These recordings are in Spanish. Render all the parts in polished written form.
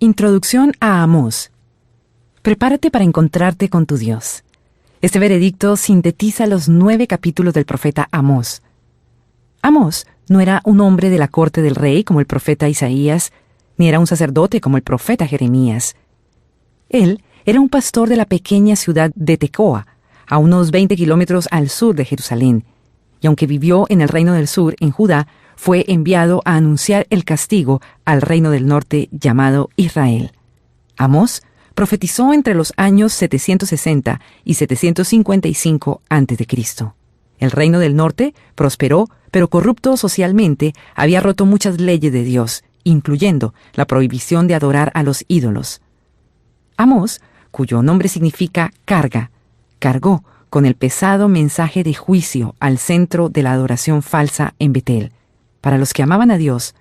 Introducción a Amós. Prepárate para encontrarte con tu Dios. Este veredicto sintetiza los 9 capítulos del profeta Amós. Amós no era un hombre de la corte del rey como el profeta Isaías, ni era un sacerdote como el profeta Jeremías. Él era un pastor de la pequeña ciudad de Tecoa, a unos 20 kilómetros al sur de Jerusalén, y aunque vivió en el reino del sur, en Judá, fue enviado a anunciar el castigo al reino del norte llamado Israel. Amós profetizó entre los años 760 y 755 a.C. El reino del norte prosperó, pero corrupto socialmente, había roto muchas leyes de Dios, incluyendo la prohibición de adorar a los ídolos. Amós, cuyo nombre significa carga, cargó con el pesado mensaje de juicio al centro de la adoración falsa en Betel. Para los que amaban a Dios,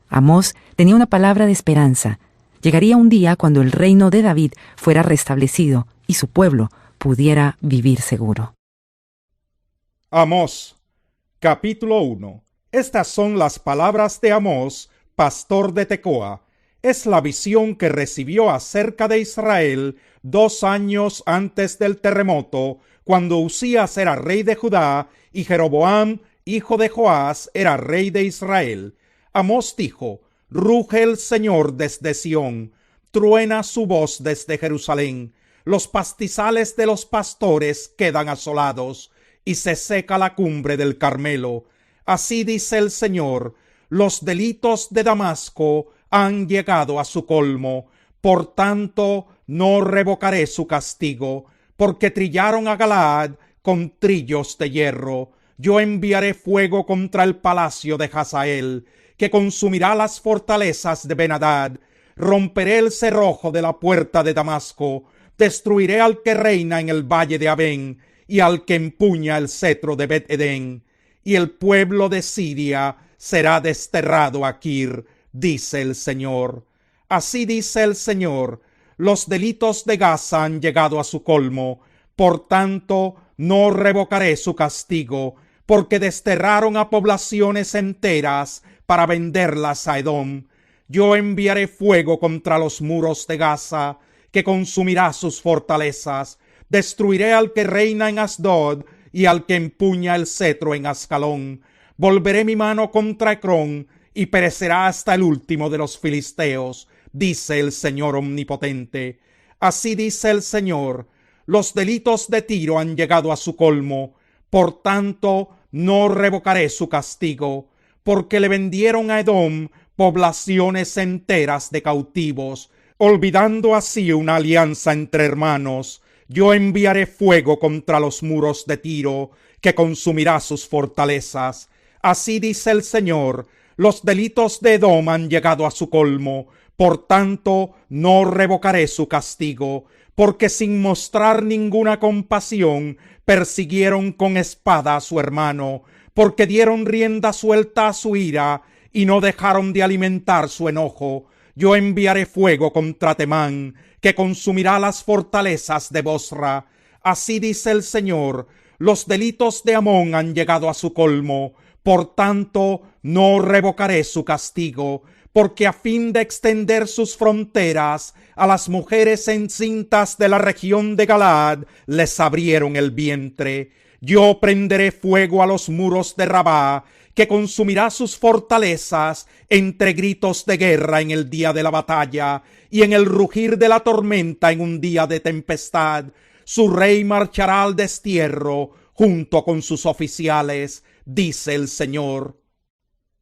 Amós tenía una palabra de esperanza. Llegaría un día cuando el reino de David fuera restablecido y su pueblo pudiera vivir seguro. Amós, capítulo 1. Estas son las palabras de Amós, pastor de Tecoa. Es la visión que recibió acerca de Israel 2 años antes del terremoto, cuando Usías era rey de Judá y Jeroboam, hijo de Joás, era rey de Israel. Amós dijo: ruge el Señor desde Sión, truena su voz desde Jerusalén. Los pastizales de los pastores quedan asolados, y se seca la cumbre del Carmelo. Así dice el Señor: los delitos de Damasco han llegado a su colmo, por tanto no revocaré su castigo, porque trillaron a Galaad con trillos de hierro. Yo enviaré fuego contra el palacio de Hazael, que consumirá las fortalezas de Ben-Hadad. Romperé el cerrojo de la puerta de Damasco, destruiré al que reina en el valle de Abén, y al que empuña el cetro de Bet-Edén. Y el pueblo de Siria será desterrado a Kir, dice el Señor. Así dice el Señor: los delitos de Gaza han llegado a su colmo, por tanto no revocaré su castigo, porque desterraron a poblaciones enteras para venderlas a Edom. Yo enviaré fuego contra los muros de Gaza, que consumirá sus fortalezas. Destruiré al que reina en Asdod y al que empuña el cetro en Ascalón. Volveré mi mano contra Ecrón, y perecerá hasta el último de los filisteos, dice el Señor omnipotente. Así dice el Señor: los delitos de Tiro han llegado a su colmo, por tanto no revocaré su castigo, porque le vendieron a Edom poblaciones enteras de cautivos, olvidando así una alianza entre hermanos. Yo enviaré fuego contra los muros de Tiro, que consumirá sus fortalezas. Así dice el Señor: los delitos de Edom han llegado a su colmo, por tanto no revocaré su castigo, porque sin mostrar ninguna compasión persiguieron con espada a su hermano, porque dieron rienda suelta a su ira y no dejaron de alimentar su enojo. Yo enviaré fuego contra Temán, que consumirá las fortalezas de Bosra. Así dice el Señor: los delitos de Amón han llegado a su colmo, por tanto no revocaré su castigo, porque a fin de extender sus fronteras a las mujeres encintas de la región de Galaad les abrieron el vientre. Yo prenderé fuego a los muros de Rabá, que consumirá sus fortalezas entre gritos de guerra en el día de la batalla y en el rugir de la tormenta en un día de tempestad. Su rey marchará al destierro junto con sus oficiales, dice el Señor.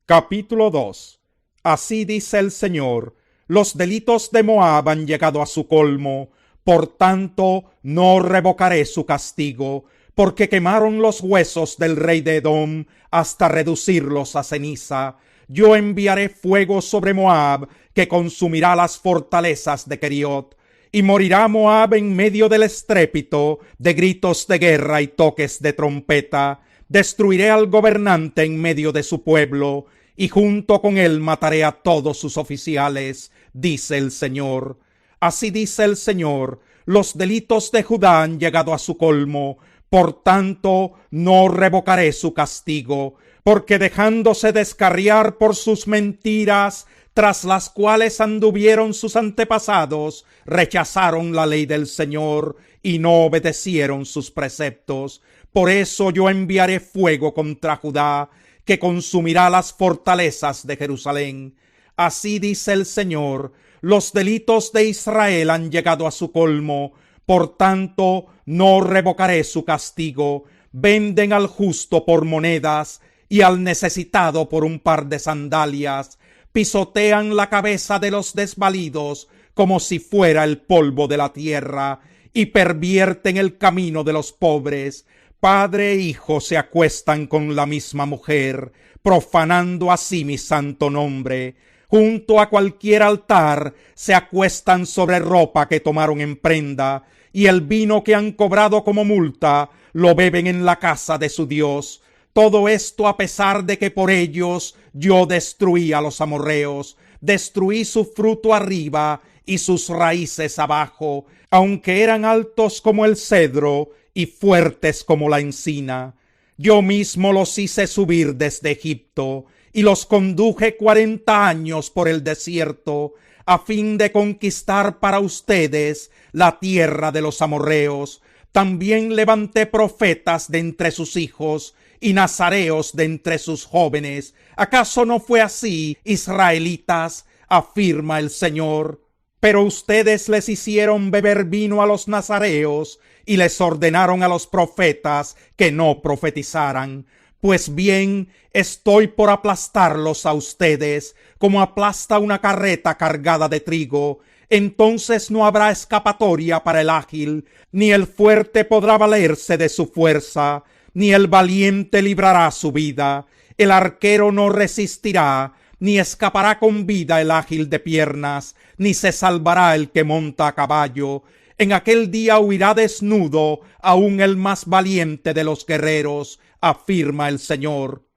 Capítulo 2. Así dice el Señor: los delitos de Moab han llegado a su colmo, por tanto no revocaré su castigo, porque quemaron los huesos del rey de Edom hasta reducirlos a ceniza. Yo enviaré fuego sobre Moab, que consumirá las fortalezas de Keriot, y morirá Moab en medio del estrépito de gritos de guerra y toques de trompeta. Destruiré al gobernante en medio de su pueblo, y junto con él mataré a todos sus oficiales, dice el Señor. Así dice el Señor: los delitos de Judá han llegado a su colmo, por tanto no revocaré su castigo, porque dejándose descarriar por sus mentiras, tras las cuales anduvieron sus antepasados, rechazaron la ley del Señor y no obedecieron sus preceptos. Por eso yo enviaré fuego contra Judá, que consumirá las fortalezas de Jerusalén. Así dice el Señor: los delitos de Israel han llegado a su colmo, por tanto no revocaré su castigo. Venden al justo por monedas y al necesitado por un par de sandalias. Pisotean la cabeza de los desvalidos como si fuera el polvo de la tierra, y pervierten el camino de los pobres. Padre e hijo se acuestan con la misma mujer, profanando así mi santo nombre. Junto a cualquier altar se acuestan sobre ropa que tomaron en prenda, y el vino que han cobrado como multa lo beben en la casa de su Dios. Todo esto a pesar de que por ellos yo destruí a los amorreos, destruí su fruto arriba y sus raíces abajo, aunque eran altos como el cedro y fuertes como la encina. Yo mismo los hice subir desde Egipto y los conduje 40 años por el desierto, a fin de conquistar para ustedes la tierra de los amorreos. También levanté profetas de entre sus hijos y nazareos de entre sus jóvenes. ¿Acaso no fue así, israelitas?, afirma el Señor. Pero ustedes les hicieron beber vino a los nazareos y les ordenaron a los profetas que no profetizaran. Pues bien, estoy por aplastarlos a ustedes, como aplasta una carreta cargada de trigo. Entonces no habrá escapatoria para el ágil, ni el fuerte podrá valerse de su fuerza, ni el valiente librará su vida. El arquero no resistirá, ni escapará con vida el ágil de piernas, ni se salvará el que monta a caballo. En aquel día huirá desnudo aún el más valiente de los guerreros, afirma el Señor.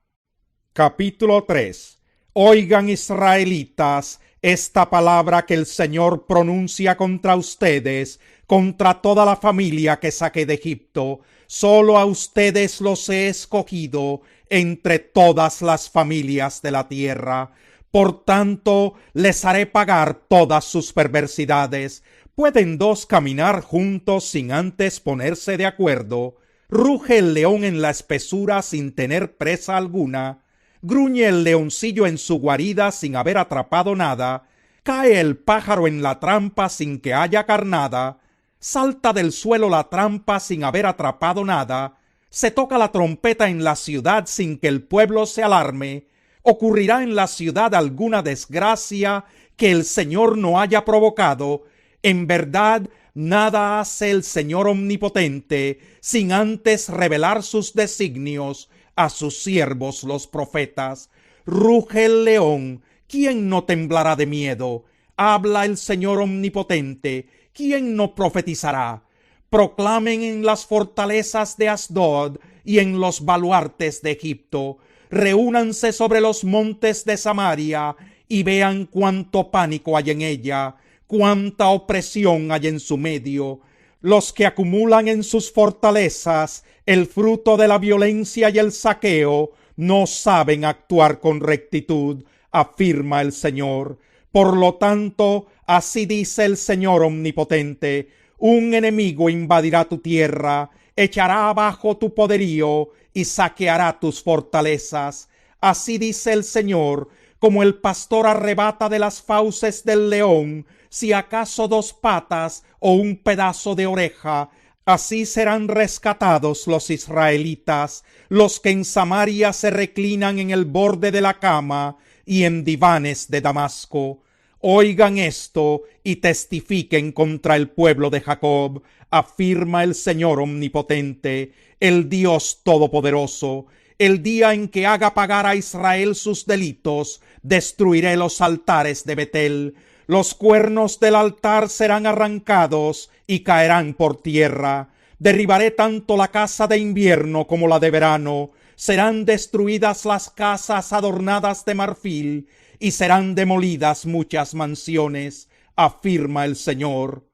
Capítulo 3. Oigan, israelitas, esta palabra que el Señor pronuncia contra ustedes, contra toda la familia que saqué de Egipto. Solo a ustedes los he escogido entre todas las familias de la tierra. Por tanto, les haré pagar todas sus perversidades. ¿Pueden dos caminar juntos sin antes ponerse de acuerdo? ¿Ruge el león en la espesura sin tener presa alguna? ¿Gruñe el leoncillo en su guarida sin haber atrapado nada? ¿Cae el pájaro en la trampa sin que haya carnada? ¿Salta del suelo la trampa sin haber atrapado nada? ¿Se toca la trompeta en la ciudad sin que el pueblo se alarme? ¿Ocurrirá en la ciudad alguna desgracia que el Señor no haya provocado? En verdad, nada hace el Señor omnipotente sin antes revelar sus designios a sus siervos los profetas. Ruge el león, ¿quién no temblará de miedo? Habla el Señor omnipotente, ¿quién no profetizará? Proclamen en las fortalezas de Asdod y en los baluartes de Egipto. Reúnanse sobre los montes de Samaria y vean cuánto pánico hay en ella, cuánta opresión hay en su medio. Los que acumulan en sus fortalezas el fruto de la violencia y el saqueo no saben actuar con rectitud, afirma el Señor. Por lo tanto, así dice el Señor omnipotente: un enemigo invadirá tu tierra, echará abajo tu poderío y saqueará tus fortalezas. Así dice el Señor: como el pastor arrebata de las fauces del león, si acaso 2 patas o un pedazo de oreja, así serán rescatados los israelitas, los que en Samaria se reclinan en el borde de la cama y en divanes de Damasco. Oigan esto y testifiquen contra el pueblo de Jacob, afirma el Señor omnipotente, el Dios todopoderoso. El día en que haga pagar a Israel sus delitos, destruiré los altares de Betel. Los cuernos del altar serán arrancados y caerán por tierra. Derribaré tanto la casa de invierno como la de verano. Serán destruidas las casas adornadas de marfil y serán demolidas muchas mansiones, afirma el Señor.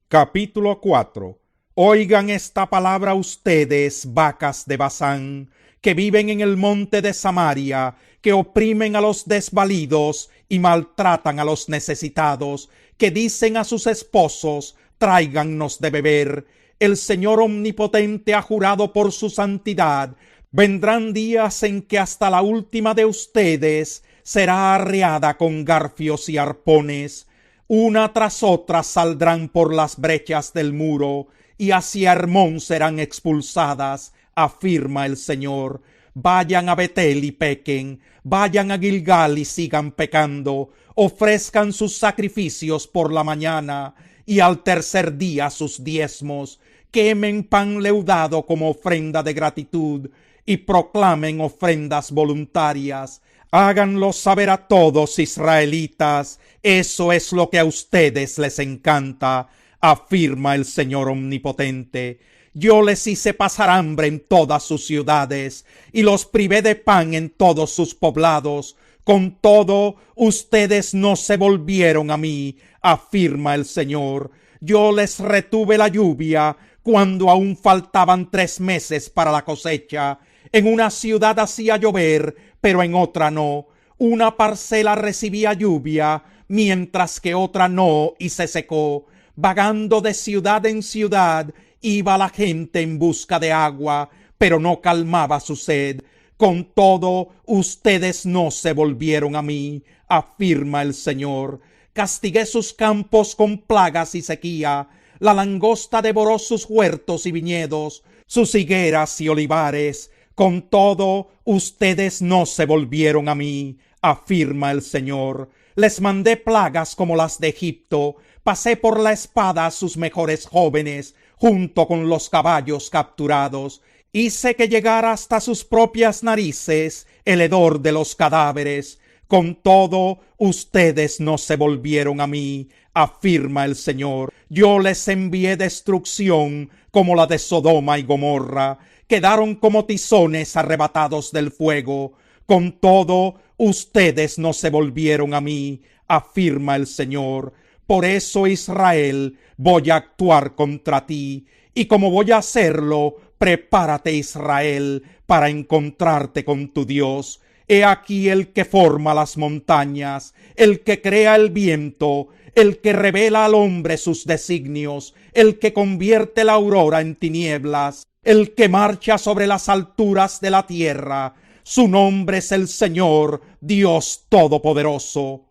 Capítulo 4. Oigan esta palabra ustedes, vacas de Basán, que viven en el monte de Samaria, que oprimen a los desvalidos y maltratan a los necesitados, que dicen a sus esposos: tráigannos de beber. El Señor omnipotente ha jurado por su santidad: vendrán días en que hasta la última de ustedes será arreada con garfios y arpones. Una tras otra saldrán por las brechas del muro, y hacia Hermón serán expulsadas, afirma el Señor. Vayan a Betel y pequen, vayan a Gilgal y sigan pecando, ofrezcan sus sacrificios por la mañana, y al tercer día sus diezmos, quemen pan leudado como ofrenda de gratitud, y proclamen ofrendas voluntarias. Háganlo saber a todos, israelitas, eso es lo que a ustedes les encanta, afirma el Señor omnipotente. Yo les hice pasar hambre en todas sus ciudades, y los privé de pan en todos sus poblados. Con todo, ustedes no se volvieron a mí, afirma el Señor. Yo les retuve la lluvia cuando aún faltaban 3 meses para la cosecha. En una ciudad hacía llover, pero en otra no. Una parcela recibía lluvia, mientras que otra no, y se secó. Vagando de ciudad en ciudad, iba la gente en busca de agua, pero no calmaba su sed. Con todo, ustedes no se volvieron a mí, afirma el Señor. Castigué sus campos con plagas y sequía. La langosta devoró sus huertos y viñedos, sus higueras y olivares. Con todo, ustedes no se volvieron a mí, afirma el Señor. Les mandé plagas como las de Egipto. Pasé por la espada a sus mejores jóvenes, junto con los caballos capturados. Hice que llegara hasta sus propias narices el hedor de los cadáveres. Con todo, ustedes no se volvieron a mí, afirma el Señor. Yo les envié destrucción como la de Sodoma y Gomorra. Quedaron como tizones arrebatados del fuego. Con todo, ustedes no se volvieron a mí, afirma el Señor. Por eso, Israel, voy a actuar contra ti, y como voy a hacerlo, prepárate, Israel, para encontrarte con tu Dios. He aquí el que forma las montañas, el que crea el viento, el que revela al hombre sus designios, el que convierte la aurora en tinieblas, el que marcha sobre las alturas de la tierra. Su nombre es el Señor, Dios Todopoderoso.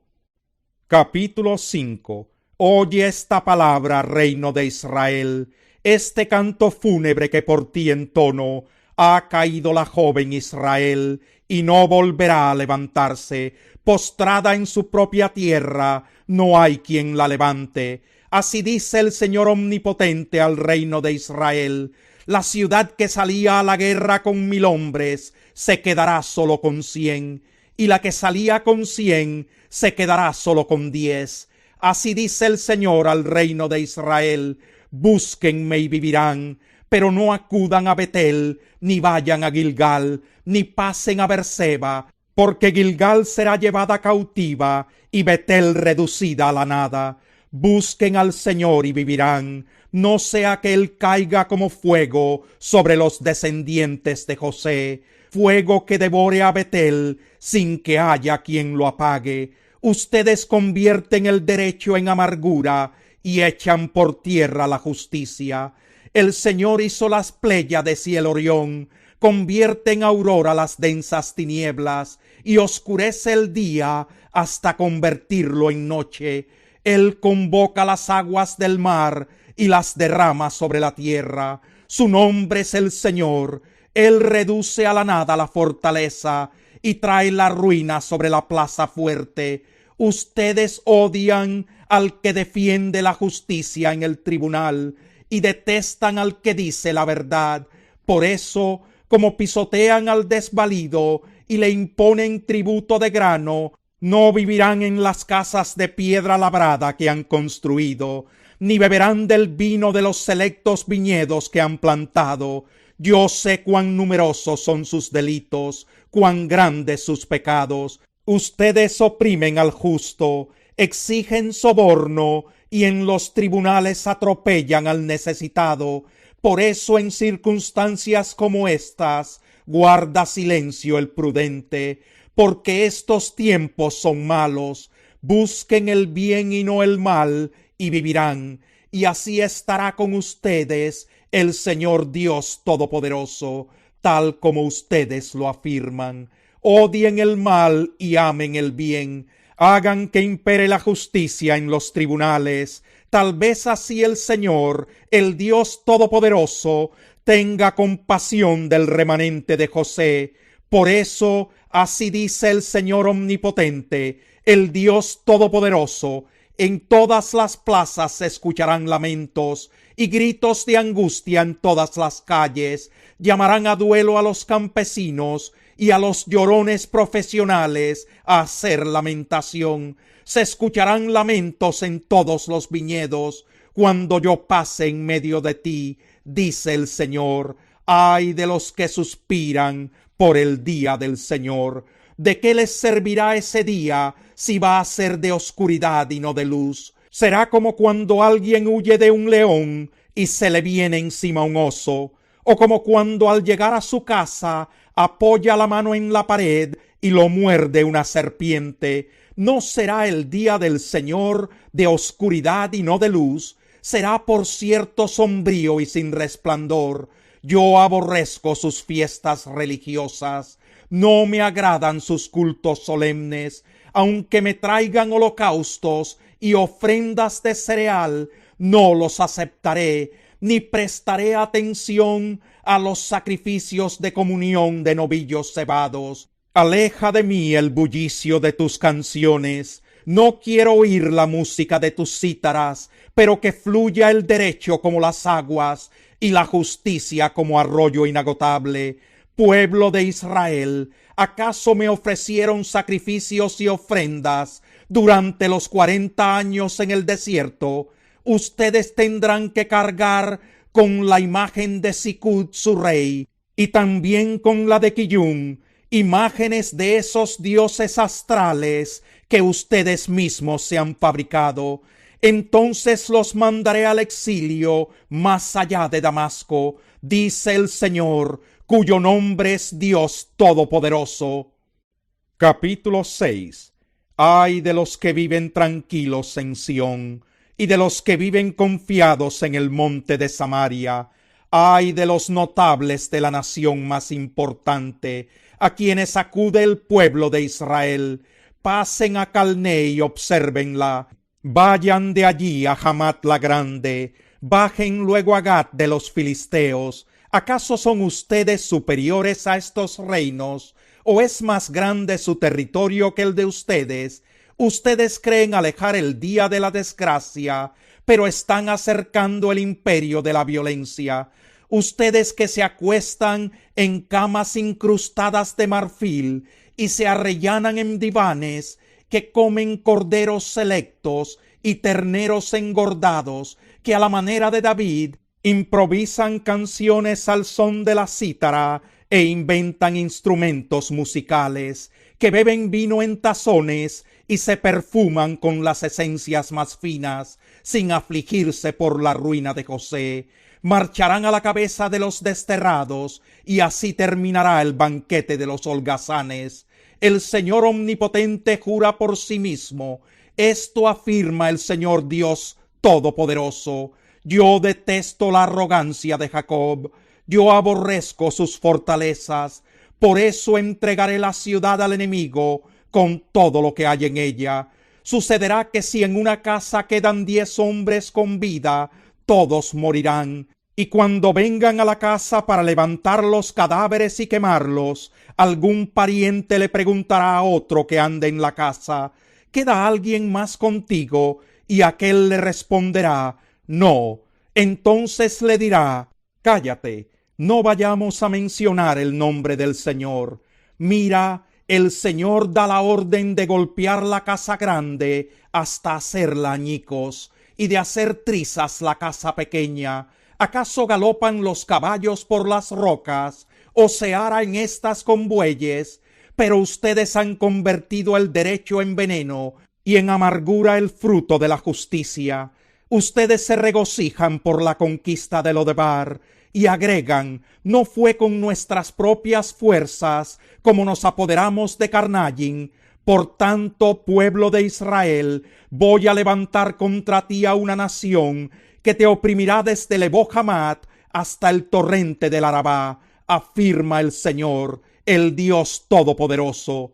Capítulo 5. Oye esta palabra, reino de Israel, este canto fúnebre que por ti entono. Ha caído la joven Israel, y no volverá a levantarse. Postrada en su propia tierra, no hay quien la levante. Así dice el Señor omnipotente al reino de Israel: la ciudad que salía a la guerra con 1000 hombres, se quedará solo con 100, y la que salía con 100, se quedará solo con 10. Así dice el Señor al reino de Israel: búsquenme y vivirán, pero no acudan a Betel, ni vayan a Gilgal, ni pasen a Berseba, porque Gilgal será llevada cautiva, y Betel reducida a la nada. Busquen al Señor y vivirán, no sea que Él caiga como fuego sobre los descendientes de José, fuego que devore a Betel sin que haya quien lo apague. Ustedes convierten el derecho en amargura y echan por tierra la justicia. El Señor hizo las Pléyades y el Orión, convierte en aurora las densas tinieblas y oscurece el día hasta convertirlo en noche. Él convoca las aguas del mar y las derrama sobre la tierra. Su nombre es el Señor. Él reduce a la nada la fortaleza y trae la ruina sobre la plaza fuerte. Ustedes odian al que defiende la justicia en el tribunal y detestan al que dice la verdad. Por eso, como pisotean al desvalido y le imponen tributo de grano, no vivirán en las casas de piedra labrada que han construido, ni beberán del vino de los selectos viñedos que han plantado. Yo sé cuán numerosos son sus delitos, cuán grandes sus pecados. Ustedes oprimen al justo, exigen soborno y en los tribunales atropellan al necesitado. Por eso en circunstancias como estas guarda silencio el prudente, porque estos tiempos son malos. Busquen el bien y no el mal, y vivirán, y así estará con ustedes el Señor Dios Todopoderoso, tal como ustedes lo afirman. Odien el mal y amen el bien. Hagan que impere la justicia en los tribunales. Tal vez así el Señor, el Dios Todopoderoso, tenga compasión del remanente de José. Por eso, así dice el Señor Omnipotente, el Dios Todopoderoso: en todas las plazas se escucharán lamentos y gritos de angustia en todas las calles. Llamarán a duelo a los campesinos y a los llorones profesionales a hacer lamentación. Se escucharán lamentos en todos los viñedos cuando yo pase en medio de ti, dice el Señor. Ay de los que suspiran por el día del Señor. ¿De qué les servirá ese día si va a ser de oscuridad y no de luz? Será como cuando alguien huye de un león y se le viene encima un oso, o como cuando al llegar a su casa apoya la mano en la pared y lo muerde una serpiente. No será el día del Señor de oscuridad y no de luz. Será por cierto sombrío y sin resplandor. Yo aborrezco sus fiestas religiosas. No me agradan sus cultos solemnes. Aunque me traigan holocaustos y ofrendas de cereal, no los aceptaré, ni prestaré atención a los sacrificios de comunión de novillos cebados. Aleja de mí el bullicio de tus canciones. No quiero oír la música de tus cítaras, pero que fluya el derecho como las aguas y la justicia como arroyo inagotable. Pueblo de Israel, ¿acaso me ofrecieron sacrificios y ofrendas durante los 40 años en el desierto? Ustedes tendrán que cargar con la imagen de Sicut su rey, y también con la de Quillún, imágenes de esos dioses astrales que ustedes mismos se han fabricado. Entonces los mandaré al exilio más allá de Damasco, dice el Señor, cuyo nombre es Dios Todopoderoso. Capítulo 6. Ay de los que viven tranquilos en Sión, y de los que viven confiados en el monte de Samaria. Ay de los notables de la nación más importante, a quienes acude el pueblo de Israel. Pasen a Calné y obsérvenla. Vayan de allí a Hamat la grande. Bajen luego a Gat de los filisteos. ¿Acaso son ustedes superiores a estos reinos? ¿O es más grande su territorio que el de ustedes? Ustedes creen alejar el día de la desgracia, pero están acercando el imperio de la violencia. Ustedes que se acuestan en camas incrustadas de marfil y se arrellanan en divanes, que comen corderos selectos y terneros engordados, que a la manera de David improvisan canciones al son de la cítara e inventan instrumentos musicales, que beben vino en tazones y se perfuman con las esencias más finas, sin afligirse por la ruina de José. Marcharán a la cabeza de los desterrados, y así terminará el banquete de los holgazanes. El Señor Omnipotente jura por sí mismo. Esto afirma el Señor Dios Todopoderoso. Yo detesto la arrogancia de Jacob. Yo aborrezco sus fortalezas. Por eso entregaré la ciudad al enemigo con todo lo que hay en ella. Sucederá que si en una casa quedan 10 hombres con vida, todos morirán. Y cuando vengan a la casa para levantar los cadáveres y quemarlos, algún pariente le preguntará a otro que ande en la casa: ¿queda alguien más contigo? Y aquél le responderá: no. Entonces le dirá: cállate, no vayamos a mencionar el nombre del Señor. Mira, el Señor da la orden de golpear la casa grande hasta hacerla añicos, y de hacer trizas la casa pequeña. ¿Acaso galopan los caballos por las rocas, o se aran éstas con bueyes? Pero ustedes han convertido el derecho en veneno, y en amargura el fruto de la justicia. Ustedes se regocijan por la conquista de Lodebar, Y agregan, no fue con nuestras propias fuerzas como nos apoderamos de Carnallin. Por tanto, pueblo de Israel, voy a levantar contra ti a una nación que te oprimirá desde Lebo Hamat hasta el torrente del Arabá, afirma el Señor, el Dios Todopoderoso.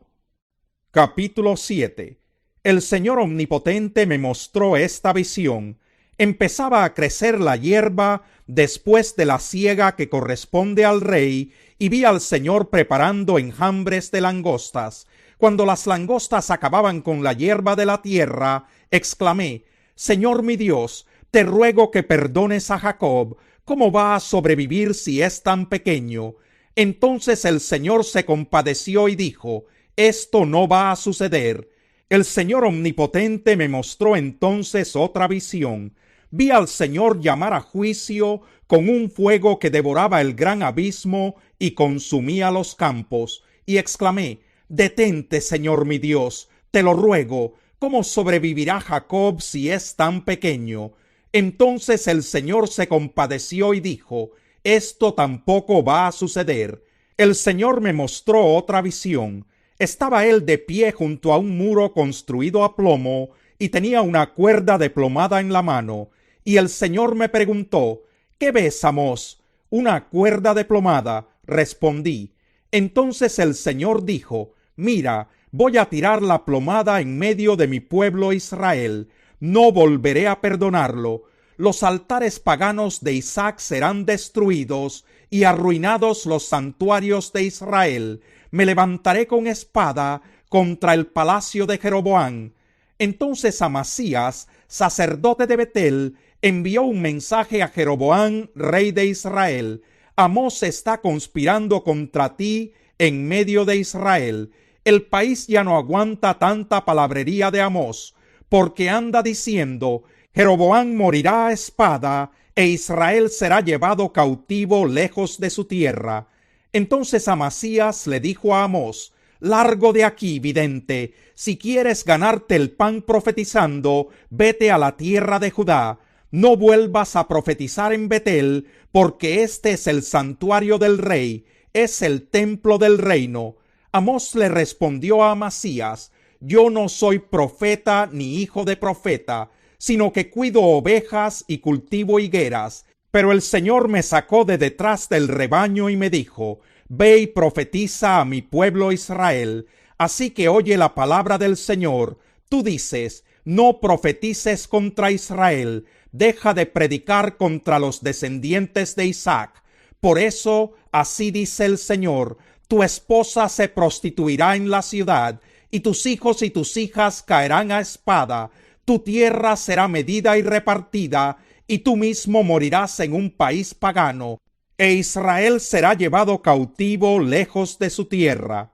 Capítulo 7. El Señor Omnipotente me mostró esta visión. Empezaba a crecer la hierba después de la siega que corresponde al rey, y vi al Señor preparando enjambres de langostas. Cuando las langostas acababan con la hierba de la tierra, exclamé, Señor mi Dios, te ruego que perdones a Jacob. ¿Cómo va a sobrevivir si es tan pequeño? Entonces el Señor se compadeció y dijo, esto no va a suceder. El Señor Omnipotente me mostró entonces otra visión. Vi al Señor llamar a juicio con un fuego que devoraba el gran abismo y consumía los campos. Y exclamé, detente, Señor mi Dios, te lo ruego, ¿cómo sobrevivirá Jacob si es tan pequeño? Entonces el Señor se compadeció y dijo, esto tampoco va a suceder. El Señor me mostró otra visión. Estaba él de pie junto a un muro construido a plomo y tenía una cuerda de plomada en la mano. Y el Señor me preguntó, ¿qué ves, Amós? Una cuerda de plomada, respondí. Entonces el Señor dijo, mira, voy a tirar la plomada en medio de mi pueblo Israel. No volveré a perdonarlo. Los altares paganos de Isaac serán destruidos y arruinados los santuarios de Israel. Me levantaré con espada contra el palacio de Jeroboam. Entonces Amasías, sacerdote de Betel, envió un mensaje a Jeroboam, rey de Israel. Amós está conspirando contra ti en medio de Israel. El país ya no aguanta tanta palabrería de Amós, porque anda diciendo, Jeroboam morirá a espada, e Israel será llevado cautivo lejos de su tierra. Entonces Amasías le dijo a Amós, largo de aquí, vidente, si quieres ganarte el pan profetizando, vete a la tierra de Judá. No vuelvas a profetizar en Betel, porque este es el santuario del rey, es el templo del reino. Amós le respondió a Amasías, yo no soy profeta ni hijo de profeta, sino que cuido ovejas y cultivo higueras. Pero el Señor me sacó de detrás del rebaño y me dijo, ve y profetiza a mi pueblo Israel. Así que oye la palabra del Señor. Tú dices, no profetices contra Israel, deja de predicar contra los descendientes de Isaac. Por eso, así dice el Señor, tu esposa se prostituirá en la ciudad, y tus hijos y tus hijas caerán a espada, tu tierra será medida y repartida, y tú mismo morirás en un país pagano, e Israel será llevado cautivo lejos de su tierra.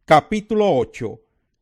Capítulo 8.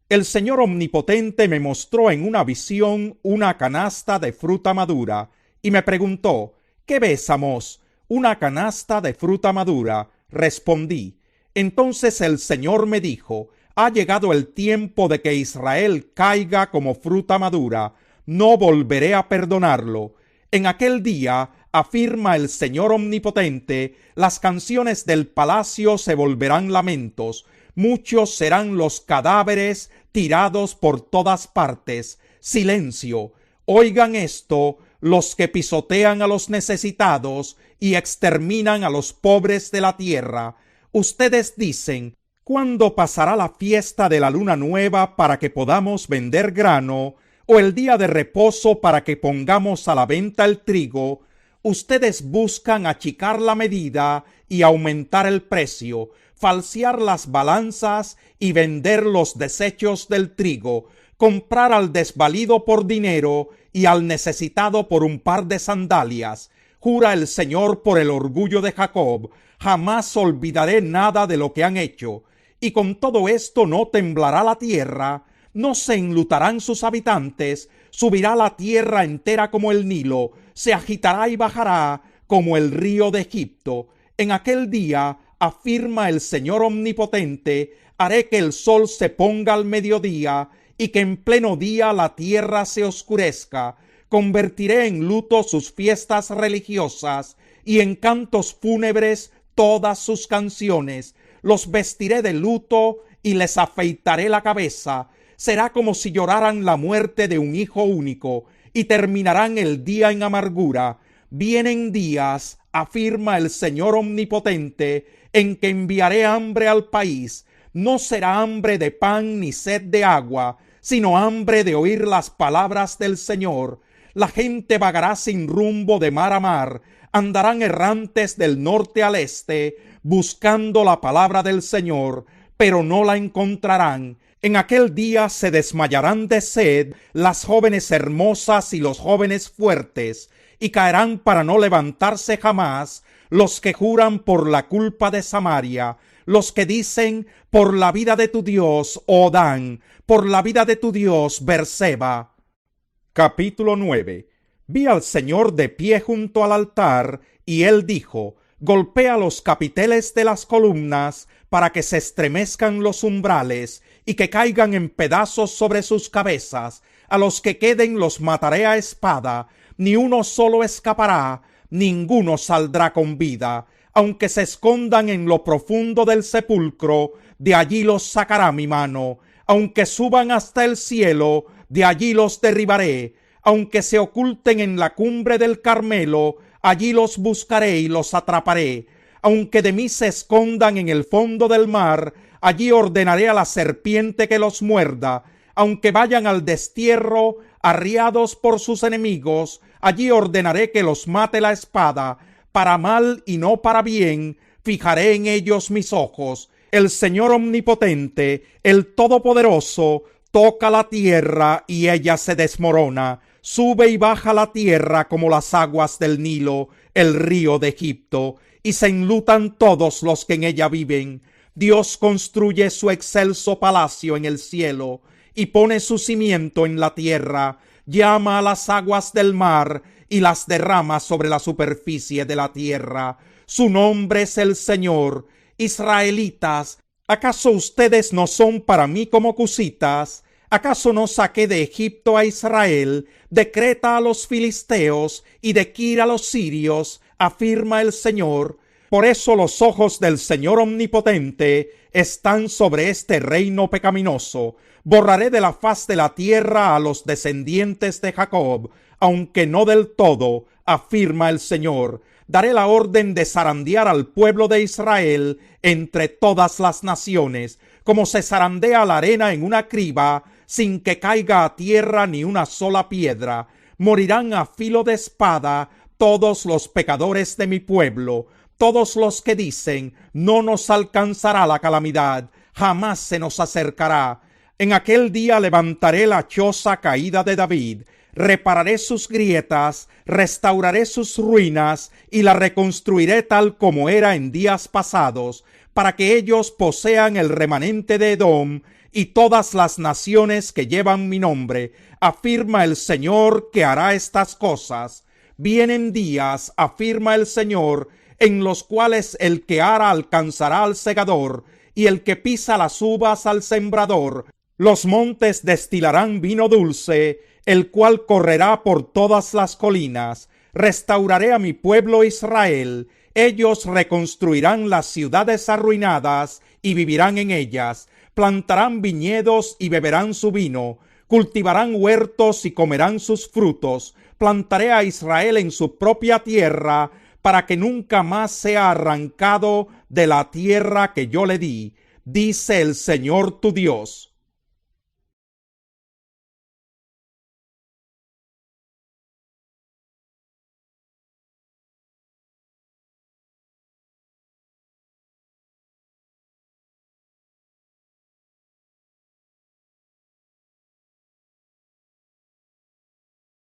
El Señor Omnipotente me mostró en una visión una canasta de fruta madura, y me preguntó, ¿qué ves, Amós? Una canasta de fruta madura, respondí. Entonces el Señor me dijo, ha llegado el tiempo de que Israel caiga como fruta madura, no volveré a perdonarlo. En aquel día, afirma el Señor Omnipotente, las canciones del palacio se volverán lamentos, muchos serán los cadáveres tirados por todas partes. Silencio, oigan esto, los que pisotean a los necesitados y exterminan a los pobres de la tierra. Ustedes dicen, ¿cuándo pasará la fiesta de la luna nueva para que podamos vender grano, o el día de reposo para que pongamos a la venta el trigo? Ustedes buscan achicar la medida y aumentar el precio, falsear las balanzas y vender los desechos del trigo, comprar al desvalido por dinero y al necesitado por un par de sandalias. Jura el Señor por el orgullo de Jacob, jamás olvidaré nada de lo que han hecho. Y con todo esto no temblará la tierra, no se enlutarán sus habitantes, subirá la tierra entera como el Nilo, se agitará y bajará como el río de Egipto. En aquel día, afirma el Señor Omnipotente, haré que el sol se ponga al mediodía y que en pleno día la tierra se oscurezca. Convertiré en luto sus fiestas religiosas y en cantos fúnebres todas sus canciones. Los vestiré de luto y les afeitaré la cabeza. Será como si lloraran la muerte de un hijo único, y terminarán el día en amargura. Vienen días, afirma el Señor Omnipotente, en que enviaré hambre al país. No será hambre de pan ni sed de agua, sino hambre de oír las palabras del Señor. La gente vagará sin rumbo de mar a mar, andarán errantes del norte al este, buscando la palabra del Señor, pero no la encontrarán. En aquel día se desmayarán de sed las jóvenes hermosas y los jóvenes fuertes, y caerán para no levantarse jamás los que juran por la culpa de Samaria, los que dicen: por la vida de tu Dios, oh Dan, por la vida de tu Dios, Berseba. Capítulo 9. Vi al Señor de pie junto al altar, y él dijo: golpea los capiteles de las columnas, para que se estremezcan los umbrales, y que caigan en pedazos sobre sus cabezas. A los que queden los mataré a espada, ni uno solo escapará, ninguno saldrá con vida. Aunque se escondan en lo profundo del sepulcro, de allí los sacará mi mano. Aunque suban hasta el cielo, de allí los derribaré. Aunque se oculten en la cumbre del Carmelo, allí los buscaré y los atraparé. Aunque de mí se escondan en el fondo del mar, allí ordenaré a la serpiente que los muerda. Aunque vayan al destierro, arriados por sus enemigos, allí ordenaré que los mate la espada. Para mal y no para bien, fijaré en ellos mis ojos. El Señor Omnipotente, el Todopoderoso, toca la tierra y ella se desmorona. Sube y baja la tierra como las aguas del Nilo, el río de Egipto, y se enlutan todos los que en ella viven. Dios construye su excelso palacio en el cielo, y pone su cimiento en la tierra. Llama a las aguas del mar, y las derrama sobre la superficie de la tierra. Su nombre es el Señor. Israelitas, ¿acaso ustedes no son para mí como cusitas? ¿Acaso no saqué de Egipto a Israel, de Creta a los filisteos y de Kir a los sirios? Afirma el Señor. Por eso los ojos del Señor Omnipotente están sobre este reino pecaminoso. Borraré de la faz de la tierra a los descendientes de Jacob, aunque no del todo, afirma el Señor. Daré la orden de zarandear al pueblo de Israel entre todas las naciones, como se zarandea la arena en una criba, sin que caiga a tierra ni una sola piedra. Morirán a filo de espada todos los pecadores de mi pueblo, todos los que dicen: no nos alcanzará la calamidad, jamás se nos acercará. En aquel día levantaré la choza caída de David, repararé sus grietas, restauraré sus ruinas y la reconstruiré tal como era en días pasados, para que ellos posean el remanente de Edom y todas las naciones que llevan mi nombre. Afirma el Señor que hará estas cosas. Vienen días, afirma el Señor, en los cuales el que ara alcanzará al segador, y el que pisa las uvas al sembrador. Los montes destilarán vino dulce, el cual correrá por todas las colinas. Restauraré a mi pueblo Israel. Ellos reconstruirán las ciudades arruinadas y vivirán en ellas. Plantarán viñedos y beberán su vino. Cultivarán huertos y comerán sus frutos. Plantaré a Israel en su propia tierra, para que nunca más sea arrancado de la tierra que yo le di, dice el Señor tu Dios.